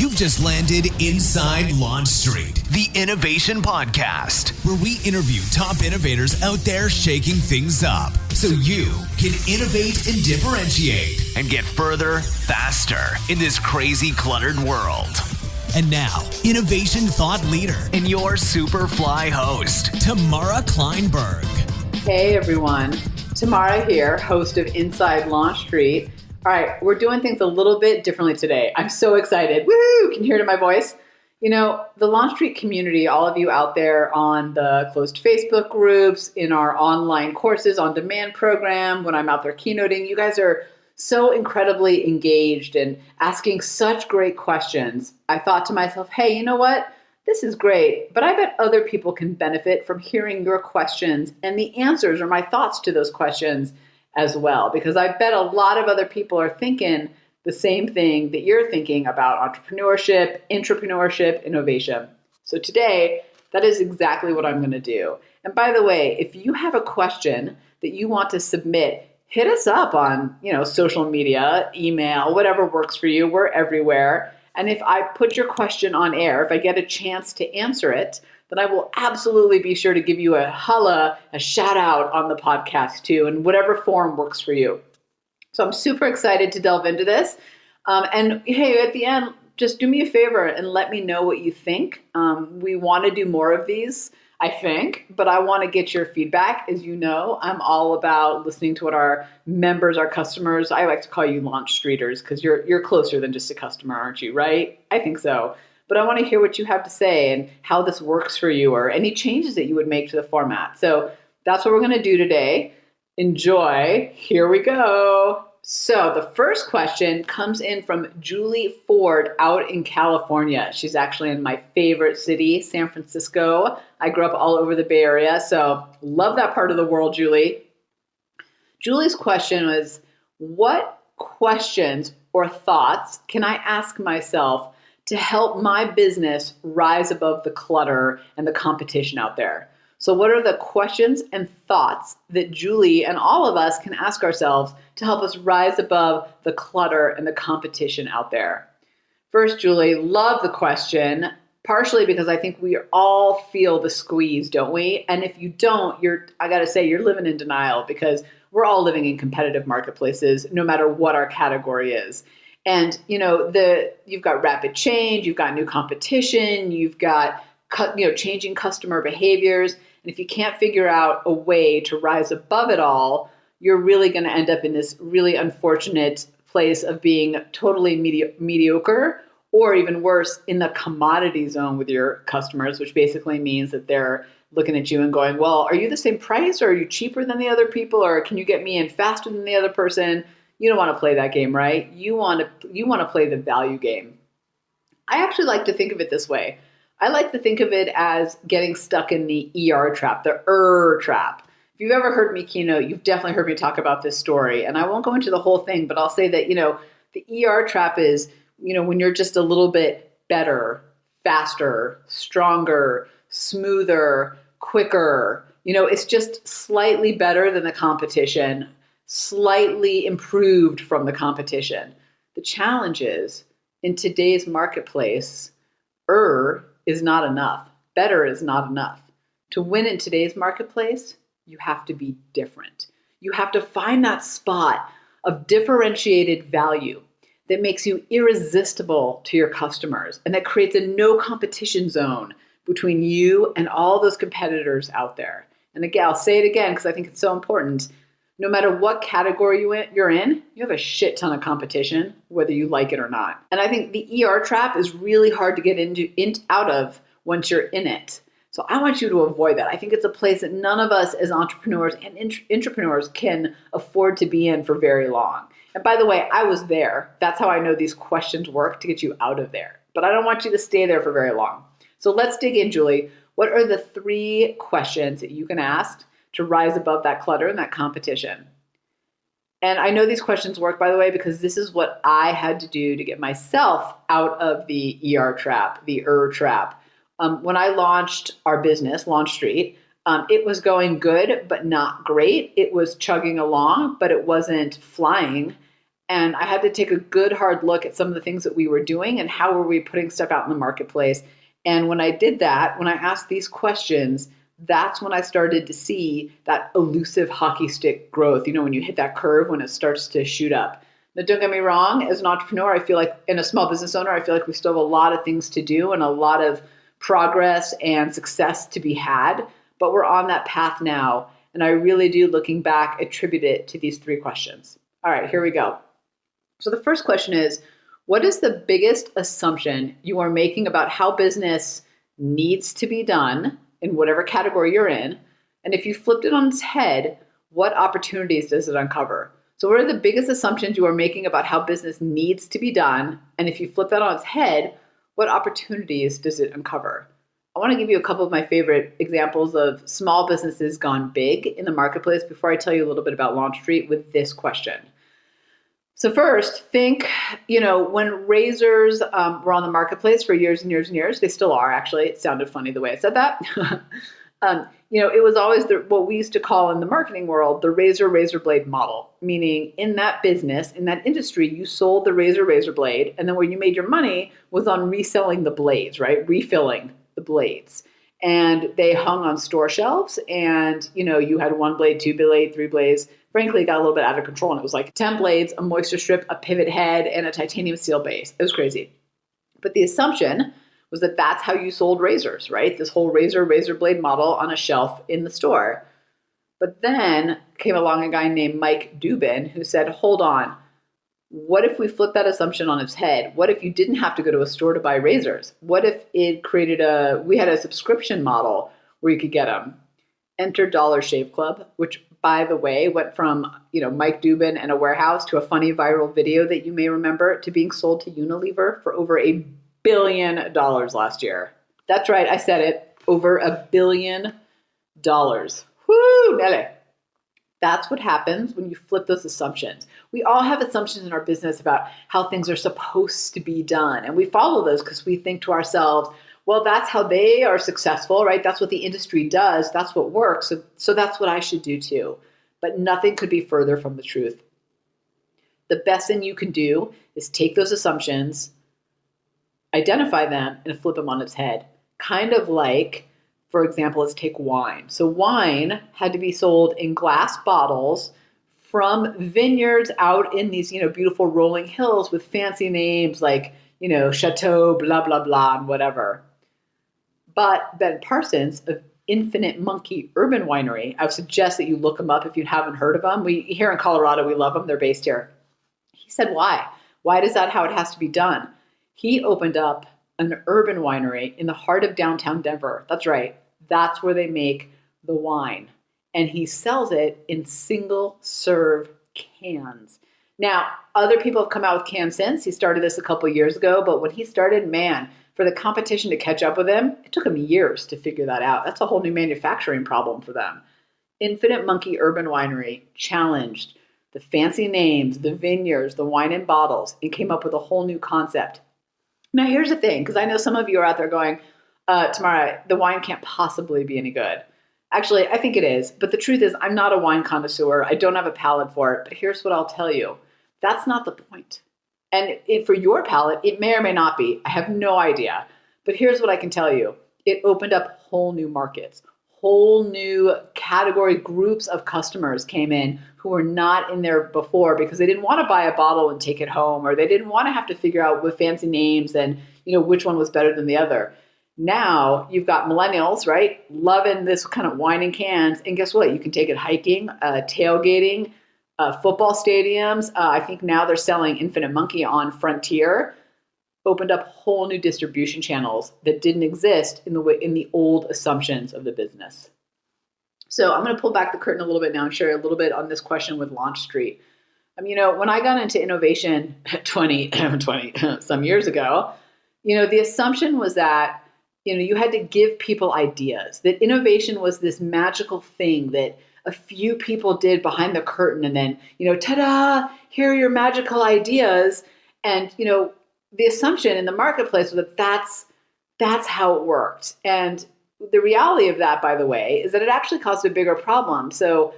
You've just landed Inside LaunchStreet, the innovation podcast, where we interview top innovators out there shaking things up so you can innovate and differentiate and get further, faster in this crazy, cluttered world. And now, innovation thought leader and your super fly host, Tamara Kleinberg. Hey everyone, Tamara here, host of Inside LaunchStreet. All right, we're doing things a little bit differently today. I'm so excited. Woo! Can you hear it in my voice? You know, the LaunchStreet community, all of you out there on the closed Facebook groups, in our online courses on demand program, when I'm out there keynoting, you guys are so incredibly engaged and asking such great questions. I thought to myself, hey, you know what? This is great, but I bet other people can benefit from hearing your questions and the answers or my thoughts to those questions as well, because I bet a lot of other people are thinking the same thing that you're thinking about entrepreneurship, intrapreneurship, innovation. So today, that is exactly what I'm going to do. And by the way, if you have a question that you want to submit, hit us up on, social media, email, whatever works for you. We're everywhere. And if I put your question on air, if I get a chance to answer it, then I will absolutely be sure to give you a holla, a shout out on the podcast too, in whatever form works for you. So I'm super excited to delve into this. And hey, at the end, just do me a favor and let me know what you think. We want to do more of these, I think, but I want to get your feedback. As you know, I'm all about listening to what our members, our customers, I like to call you launch streeters because you're closer than just a customer, aren't you, right? I think so. But I want to hear what you have to say and how this works for you or any changes that you would make to the format. So that's what we're going to do today. Enjoy. Here we go. So the first question comes in from Julie Ford out in California. She's actually in my favorite city, San Francisco. I grew up all over the Bay Area, so love that part of the world, Julie. Julie's question was, what questions or thoughts can I ask myself to help my business rise above the clutter and the competition out there? So what are the questions and thoughts that Julie and all of us can ask ourselves to help us rise above the clutter and the competition out there? First, Julie, love the question, partially because I think we all feel the squeeze, don't we? And if you don't, I got to say, you're living in denial because we're all living in competitive marketplaces, no matter what our category is. And, you've got rapid change, you've got new competition, you've got, changing customer behaviors. And if you can't figure out a way to rise above it all, you're really going to end up in this really unfortunate place of being totally mediocre, or even worse, in the commodity zone with your customers, which basically means that they're looking at you and going, well, are you the same price, or are you cheaper than the other people, or can you get me in faster than the other person? You don't want to play that game, right? You want to play the value game. I actually like to think of it this way. I like to think of it as getting stuck in the ER trap, the trap. If you've ever heard me keynote, you've definitely heard me talk about this story. And I won't go into the whole thing, but I'll say that, the ER trap is, when you're just a little bit better, faster, stronger, smoother, quicker. It's just slightly better than the competition, slightly improved from the competition. The challenge is, in today's marketplace, is not enough. Better is not enough. To win in today's marketplace, you have to be different. You have to find that spot of differentiated value that makes you irresistible to your customers and that creates a no competition zone between you and all those competitors out there. And again, I'll say it again because I think it's so important. No matter what category you're in, you have a shit ton of competition, whether you like it or not. And I think the ER trap is really hard to get out of once you're in it. So I want you to avoid that. I think it's a place that none of us as entrepreneurs and intrapreneurs can afford to be in for very long. And by the way, I was there. That's how I know these questions work, to get you out of there. But I don't want you to stay there for very long. So let's dig in, Julie. What are the 3 questions that you can ask to rise above that clutter and that competition? And I know these questions work, by the way, because this is what I had to do to get myself out of the ER trap, the trap. When I launched our business, LaunchStreet, it was going good, but not great. It was chugging along, but it wasn't flying. And I had to take a good hard look at some of the things that we were doing and how were we putting stuff out in the marketplace. And when I did that, when I asked these questions, that's when I started to see that elusive hockey stick growth. You know, when you hit that curve, when it starts to shoot up. Now, don't get me wrong, as an entrepreneur, I feel like, and a small business owner, I feel like we still have a lot of things to do and a lot of progress and success to be had, but we're on that path now. And I really do, looking back, attribute it to these 3 questions. All right, here we go. So the first question is, what is the biggest assumption you are making about how business needs to be done in whatever category you're in? And if you flipped it on its head, what opportunities does it uncover? So what are the biggest assumptions you are making about how business needs to be done? And if you flip that on its head, what opportunities does it uncover? I want to give you a couple of my favorite examples of small businesses gone big in the marketplace before I tell you a little bit about LaunchStreet with this question. So first, think, when razors were on the marketplace for years and years and years, they still are, actually. It sounded funny the way I said that. It was always what we used to call in the marketing world, the razor blade model, meaning in that business, in that industry, you sold the razor blade, and then where you made your money was on reselling the blades, right? Refilling the blades. And they hung on store shelves, and, you had 1 blade, 2 blade, 3 blades. Frankly, it got a little bit out of control, and it was like 10 blades, a moisture strip, a pivot head, and a titanium steel base. It was crazy. But the assumption was that that's how you sold razors, right? This whole razor blade model on a shelf in the store. But then came along a guy named Mike Dubin who said, hold on, what if we flip that assumption on its head? What if you didn't have to go to a store to buy razors? What if it we had a subscription model where you could get them? Enter Dollar Shave Club, which, by the way, went from, Mike Dubin and a warehouse to a funny viral video that you may remember to being sold to Unilever for over $1 billion last year. That's right, I said it, over $1 billion. Woo, Nelly. That's what happens when you flip those assumptions. We all have assumptions in our business about how things are supposed to be done. And we follow those because we think to ourselves, well, that's how they are successful, right? That's what the industry does. That's what works. So that's what I should do too. But nothing could be further from the truth. The best thing you can do is take those assumptions, identify them, and flip them on its head. Kind of like, for example, let's take wine. So wine had to be sold in glass bottles from vineyards out in these, beautiful rolling hills with fancy names like, Chateau, blah, blah, blah, and whatever. But Ben Parsons of Infinite Monkey Urban Winery, I would suggest that you look them up if you haven't heard of them. Here in Colorado, we love them. They're based here. He said, why? Why is that how it has to be done? He opened up an urban winery in the heart of downtown Denver. That's right. That's where they make the wine. And he sells it in single serve cans. Now, other people have come out with cans since. He started this a couple years ago, but when he started, man, for the competition to catch up with him, it took him years to figure that out. That's a whole new manufacturing problem for them. Infinite Monkey Urban Winery challenged the fancy names, the vineyards, the wine in bottles, and came up with a whole new concept. Now, here's the thing, because I know some of you are out there going, Tamara, the wine can't possibly be any good. Actually, I think it is. But the truth is, I'm not a wine connoisseur. I don't have a palate for it. But here's what I'll tell you. That's not the point. And for your palate, it may or may not be. I have no idea. But here's what I can tell you. It opened up whole new markets. Whole new category groups of customers came in who were not in there before because they didn't want to buy a bottle and take it home, or they didn't want to have to figure out with fancy names and which one was better than the other. Now you've got millennials, right, loving this kind of wine in cans, and guess what? You can take it hiking, tailgating, football stadiums. I think now they're selling Infinite Monkey on Frontier. Opened up whole new distribution channels that didn't exist in the old assumptions of the business. So I'm going to pull back the curtain a little bit now and share a little bit on this question with LaunchStreet. When I got into innovation 20 some years ago, the assumption was that, you had to give people ideas, that innovation was this magical thing that a few people did behind the curtain and then, ta-da, here are your magical ideas. And, the assumption in the marketplace was that that's how it worked. And the reality of that, by the way, is that it actually caused a bigger problem. So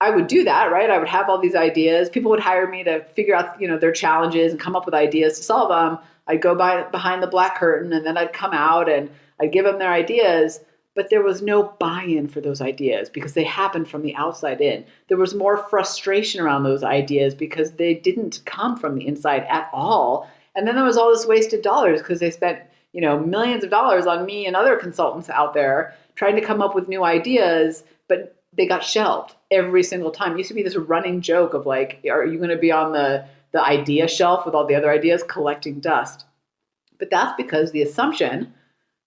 I would do that, right? I would have all these ideas. People would hire me to figure out, their challenges and come up with ideas to solve them. I'd go behind the black curtain, and then I'd come out and I'd give them their ideas. But there was no buy-in for those ideas because they happened from the outside in. There was more frustration around those ideas because they didn't come from the inside at all. And then there was all this wasted dollars because they spent, millions of dollars on me and other consultants out there trying to come up with new ideas, but they got shelved every single time. It used to be this running joke of like, are you going to be on the idea shelf with all the other ideas collecting dust? But that's because the assumption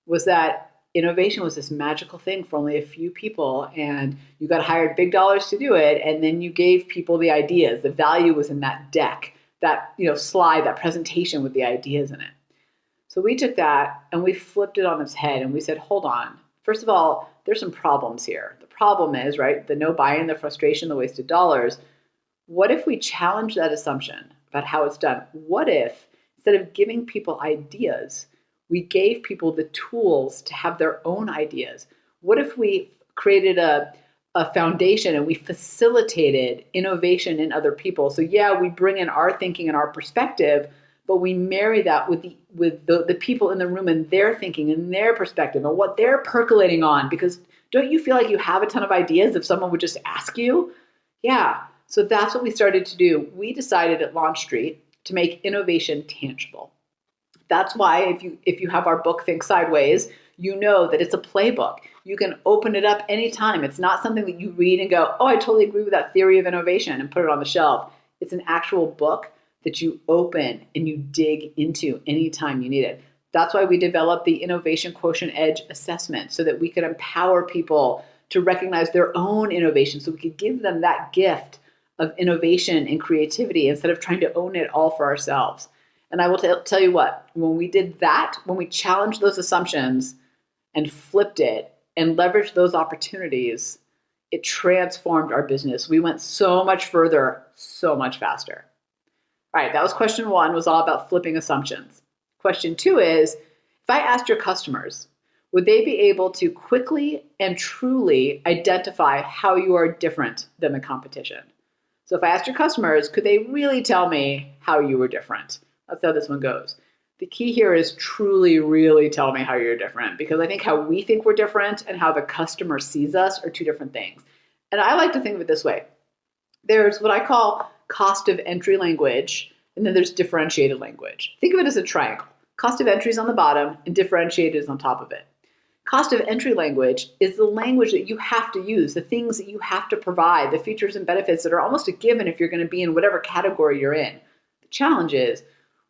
was that innovation was this magical thing for only a few people, and you got hired big dollars to do it, and then you gave people the ideas. The value was in that deck, that slide, that presentation with the ideas in it. So we took that and we flipped it on its head and we said, hold on. First of all, there's some problems here. The problem is, right, the no buy-in, the frustration, the wasted dollars. What if we challenge that assumption about how it's done? What if, instead of giving people ideas, we gave people the tools to have their own ideas? What if we created a foundation and we facilitated innovation in other people? So yeah, we bring in our thinking and our perspective, but we marry that with the people in the room and their thinking and their perspective and what they're percolating on. Because don't you feel like you have a ton of ideas if someone would just ask you? Yeah. So that's what we started to do. We decided at LaunchStreet to make innovation tangible. That's why if you have our book, Think Sideways, you know that it's a playbook. You can open it up anytime. It's not something that you read and go, oh, I totally agree with that theory of innovation and put it on the shelf. It's an actual book that you open and you dig into anytime you need it. That's why we developed the Innovation Quotient Edge Assessment, so that we could empower people to recognize their own innovation, so we could give them that gift of innovation and creativity instead of trying to own it all for ourselves. And I will tell you what, when we did that, when we challenged those assumptions and flipped it and leveraged those opportunities, it transformed our business. We went so much further, so much faster. All right, that was question one, was all about flipping assumptions. Question two is, if I asked your customers, would they be able to quickly and truly identify how you are different than the competition? So if I asked your customers, could they really tell me how you were different? That's how this one goes. The key here is truly, really tell me how you're different, because I think how we think we're different and how the customer sees us are two different things. And I like to think of it this way. There's what I call cost of entry language, and then there's differentiated language. Think of it as a triangle. Cost of entry is on the bottom and differentiated is on top of it. Cost of entry language is the language that you have to use, the things that you have to provide, the features and benefits that are almost a given if you're going to be in whatever category you're in. The challenge is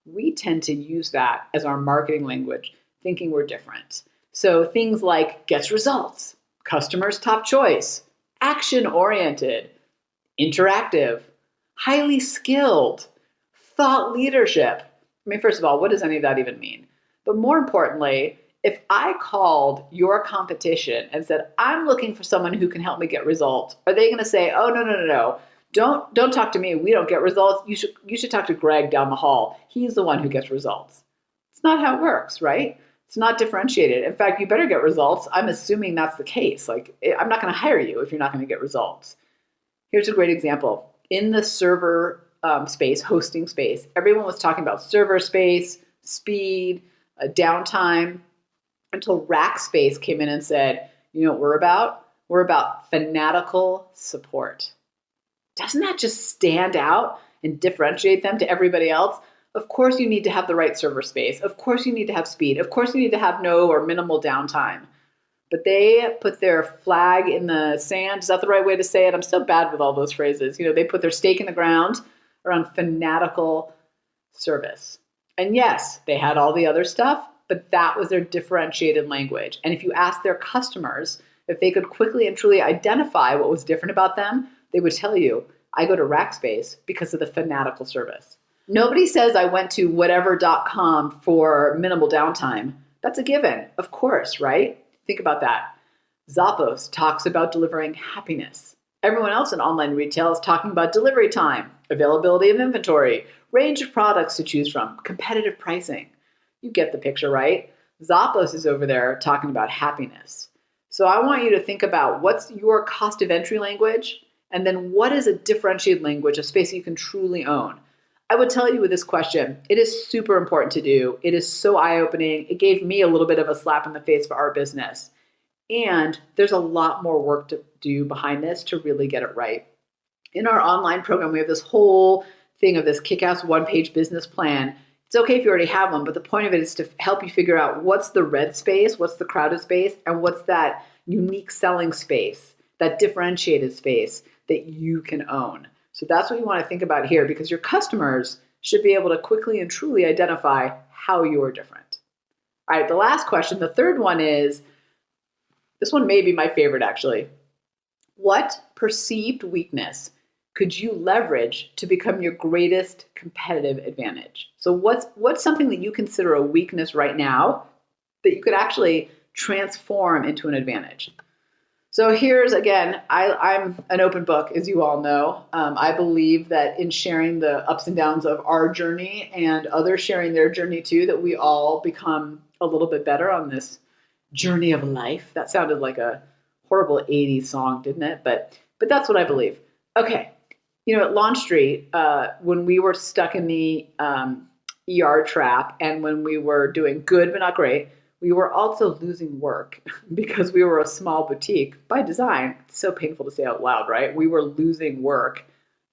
we tend to use that as our marketing language, thinking we're different. So things like gets results, customer's top choice, action-oriented, interactive, highly skilled, thought leadership. I mean, first of all, what does any of that even mean? But more importantly, if I called your competition and said, I'm looking for someone who can help me get results, are they going to say, oh, no. Don't talk to me. We don't get results. You should talk to Greg down the hall. He's the one who gets results. It's not how it works, right? It's not differentiated. In fact, you better get results. I'm assuming that's the case. Like, I'm not going to hire you if you're not going to get results. Here's a great example. In the server space, hosting space, everyone was talking about server space, speed, downtime, until Rackspace came in and said, you know what we're about? We're about fanatical support. Doesn't that just stand out and differentiate them to everybody else? Of course you need to have the right server space. Of course you need to have speed. Of course you need to have no or minimal downtime. But they put their flag in the sand. Is that the right way to say it? I'm so bad with all those phrases. They put their stake in the ground around fanatical service. And yes, they had all the other stuff, but that was their differentiated language. And if you ask their customers if they could quickly and truly identify what was different about them, they would tell you, I go to Rackspace because of the fanatical service. Nobody says I went to whatever.com for minimal downtime. That's a given, of course, right? Think about that. Zappos talks about delivering happiness. Everyone else in online retail is talking about delivery time, availability of inventory, range of products to choose from, competitive pricing. You get the picture, right? Zappos is over there talking about happiness. So I want you to think about what's your cost of entry language And then what is a differentiated language, a space that you can truly own? I would tell you with this question, it is super important to do. It is so eye-opening. It gave me a little bit of a slap in the face for our business. And there's a lot more work to do behind this to really get it right. In our online program, we have this whole thing of this kick-ass one-page business plan. It's okay if you already have one, but the point of it is to help you figure out what's the red space, what's the crowded space, and what's that unique selling space, that differentiated space that you can own. So that's what you want to think about here, because your customers should be able to quickly and truly identify how you're different. All right, the last question, the third one is, this one may be my favorite actually. What perceived weakness could you leverage to become your greatest competitive advantage? So what's something that you consider a weakness right now that you could actually transform into an advantage? So here's, again, I'm an open book, as you all know. I believe that in sharing the ups and downs of our journey and others sharing their journey too, that we all become a little bit better on this journey of life. That sounded like a horrible 80s song, didn't it? But that's what I believe. Okay. At LaunchStreet, when we were stuck in the ER trap and when we were doing good but not great, we were also losing work because we were a small boutique by design. It's so painful to say out loud, right? We were losing work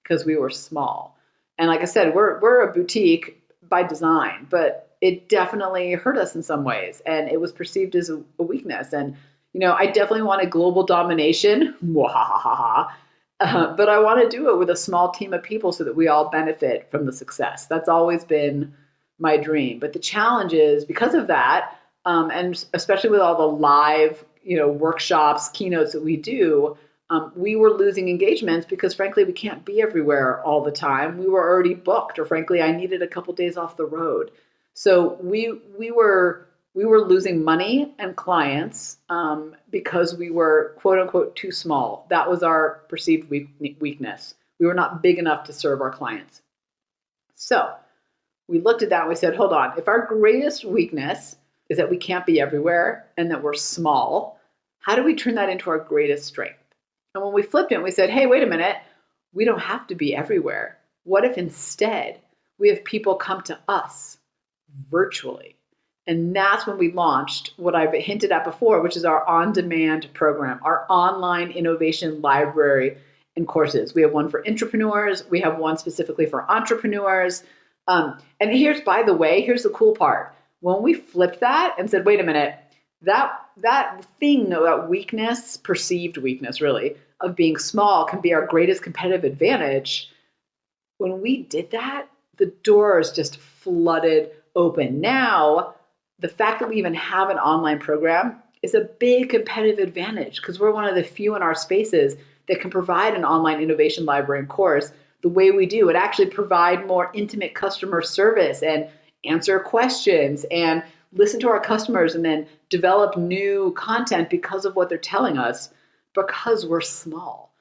because we were small. And like I said, we're a boutique by design, but it definitely hurt us in some ways. And it was perceived as a weakness. And, I definitely wanted global domination. But I want to do it with a small team of people so that we all benefit from the success. That's always been my dream. But the challenge is, because of that, and especially with all the live, workshops, keynotes that we do, we were losing engagements because, frankly, we can't be everywhere all the time. We were already booked, or frankly, I needed a couple days off the road. So we were losing money and clients because we were, quote unquote, too small. That was our perceived weakness. We were not big enough to serve our clients. So we looked at that and we said, hold on, if our greatest weakness is that we can't be everywhere and that we're small, how do we turn that into our greatest strength? And when we flipped it, we said, hey, wait a minute, we don't have to be everywhere. What if instead we have people come to us virtually? And that's when we launched what I've hinted at before, which is our on-demand program, our online innovation library and courses. We have one for intrapreneurs. We have one specifically for entrepreneurs. And here's the cool part. When we flipped that and said, wait a minute, that thing, that weakness, perceived weakness really, of being small can be our greatest competitive advantage. When we did that, the doors just flooded open. Now, the fact that we even have an online program is a big competitive advantage because we're one of the few in our spaces that can provide an online innovation library and course the way we do, and actually provide more intimate customer service and answer questions and listen to our customers and then develop new content because of what they're telling us, because we're small.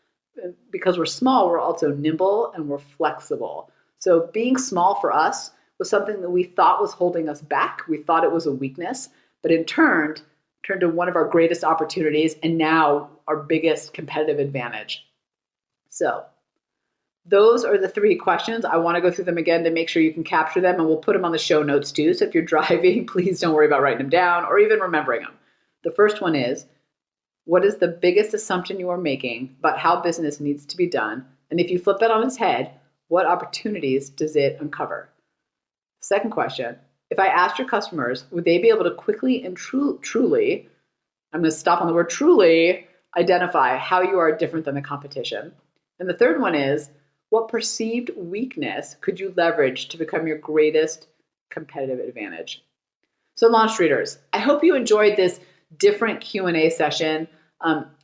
Because we're small, we're also nimble and we're flexible. So being small for us was something that we thought was holding us back. We thought it was a weakness, but in turn turned to one of our greatest opportunities and now our biggest competitive advantage. So those are the three questions. I want to go through them again to make sure you can capture them, and we'll put them on the show notes too. So if you're driving, please don't worry about writing them down or even remembering them. The first one is, what is the biggest assumption you are making about how business needs to be done? And if you flip that on its head, what opportunities does it uncover? Second question, if I asked your customers, would they be able to quickly and truly, I'm going to stop on the word truly, identify how you are different than the competition? And the third one is, what perceived weakness could you leverage to become your greatest competitive advantage? So LaunchStreeters, I hope you enjoyed this different Q&A session.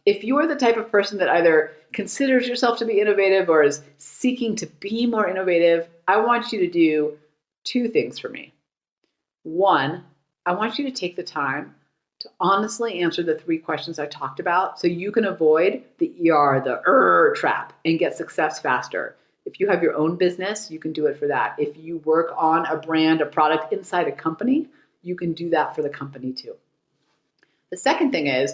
If you are the type of person that either considers yourself to be innovative or is seeking to be more innovative, I want you to do two things for me. One, I want you to take the time to honestly answer the three questions I talked about so you can avoid the trap and get success faster. If you have your own business, you can do it for that. If you work on a brand, a product inside a company, you can do that for the company too. The second thing is,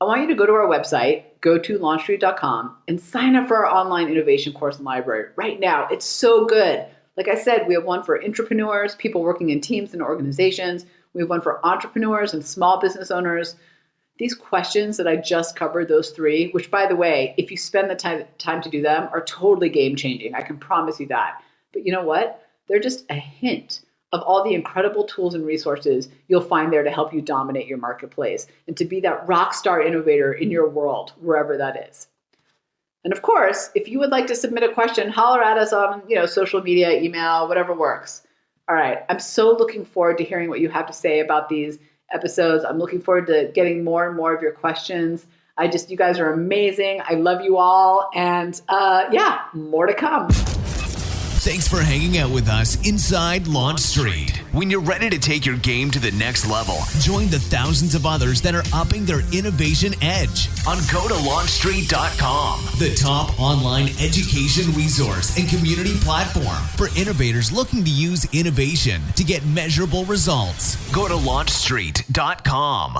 I want you to go to our website, go to launchstreet.com and sign up for our online innovation course and library right now. It's so good. Like I said, we have one for entrepreneurs, people working in teams and organizations. We have one for entrepreneurs and small business owners. These questions that I just covered, those three, which by the way, if you spend the time to do them, are totally game changing. I can promise you that. But you know what? They're just a hint of all the incredible tools and resources you'll find there to help you dominate your marketplace and to be that rock star innovator in your world, wherever that is. And of course, if you would like to submit a question, holler at us on social media, email, whatever works. All right. I'm so looking forward to hearing what you have to say about these episodes. I'm looking forward to getting more and more of your questions. You guys are amazing. I love you all. And more to come. Thanks for hanging out with us inside LaunchStreet. When you're ready to take your game to the next level, join the thousands of others that are upping their innovation edge on GoToLaunchStreet.com, the top online education resource and community platform for innovators looking to use innovation to get measurable results. Go to LaunchStreet.com.